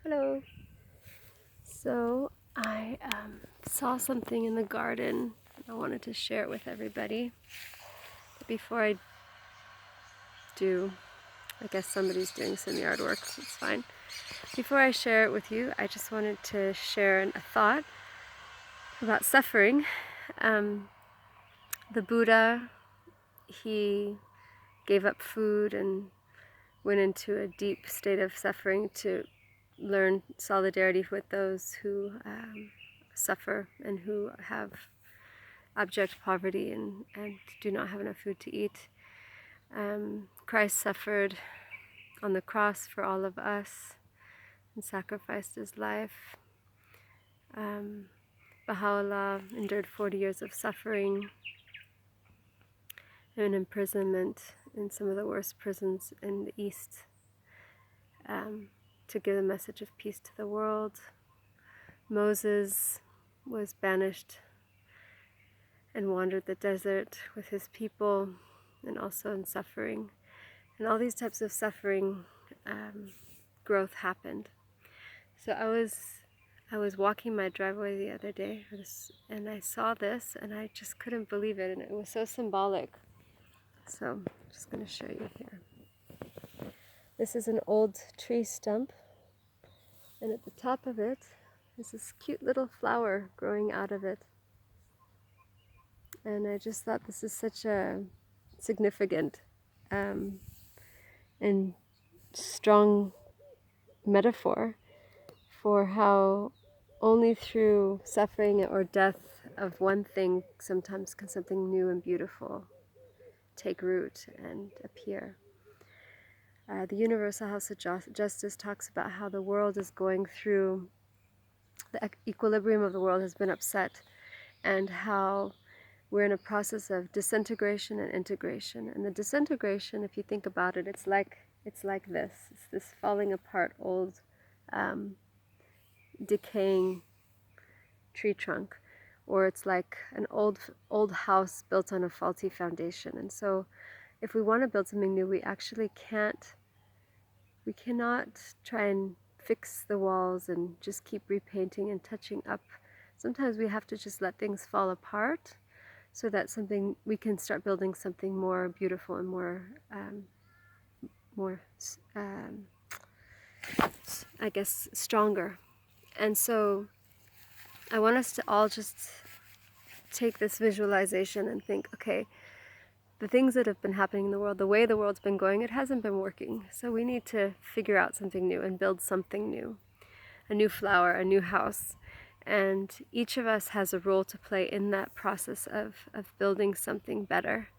Hello. So I saw something in the garden and I wanted to share it with everybody. But before I do, I guess somebody's doing some yard work, it's fine. Before I share it with you, I just wanted to share a thought about suffering. The Buddha, he gave up food and went into a deep state of suffering to learn solidarity with those who suffer and who have abject poverty and do not have enough food to eat. Christ suffered on the cross for all of us and sacrificed his life. Baha'u'llah endured 40 years of suffering and imprisonment in some of the worst prisons in the East to give the message of peace to the world. Moses was banished and wandered the desert with his people and also in suffering. And all these types of suffering growth happened. So I was walking my driveway the other day and I saw this and I just couldn't believe it, and it was so symbolic. So I'm just going to show you here. This is an old tree stump, and at the top of it is this cute little flower growing out of it. And I just thought this is such a significant and strong metaphor for how only through suffering or death of one thing sometimes can something new and beautiful take root and appear. The Universal House of Justice talks about how the world is going through, the equilibrium of the world has been upset, and how we're in a process of disintegration and integration. And the disintegration, if you think about it, it's like this. It's this falling apart, old, decaying tree trunk, or it's like an old house built on a faulty foundation. And so if we want to build something new, we cannot try and fix the walls and just keep repainting and touching up. Sometimes we have to just let things fall apart so that we can start building something more beautiful and more I guess stronger. And so I want us to all just take this visualization and think, okay, the things that have been happening in the world, the way the world's been going, it hasn't been working. So we need to figure out something new and build something new, a new flower, a new house. And each of us has a role to play in that process of building something better.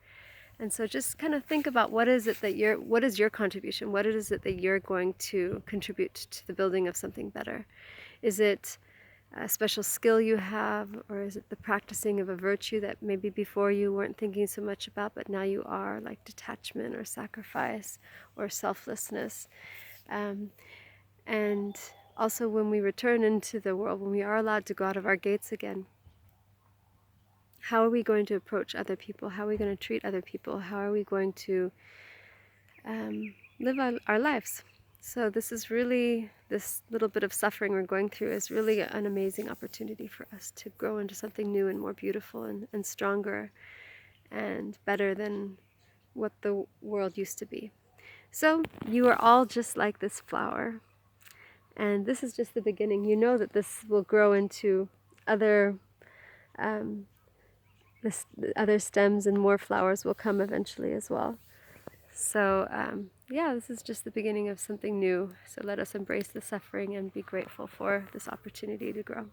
And so just kind of think about what is your contribution? What is it that you're going to contribute to the building of something better? Is it a special skill you have, or is it the practicing of a virtue that maybe before you weren't thinking so much about, but now you are, like detachment or sacrifice or selflessness? And also when we return into the world, when we are allowed to go out of our gates again, how are we going to approach other people? How are we going to treat other people? How are we going to live our lives? So this little bit of suffering we're going through is really an amazing opportunity for us to grow into something new and more beautiful and stronger and better than what the world used to be. So you are all just like this flower, and this is just the beginning. You know that this will grow into other other stems, and more flowers will come eventually as well. So yeah, this is just the beginning of something new. So let us embrace the suffering and be grateful for this opportunity to grow.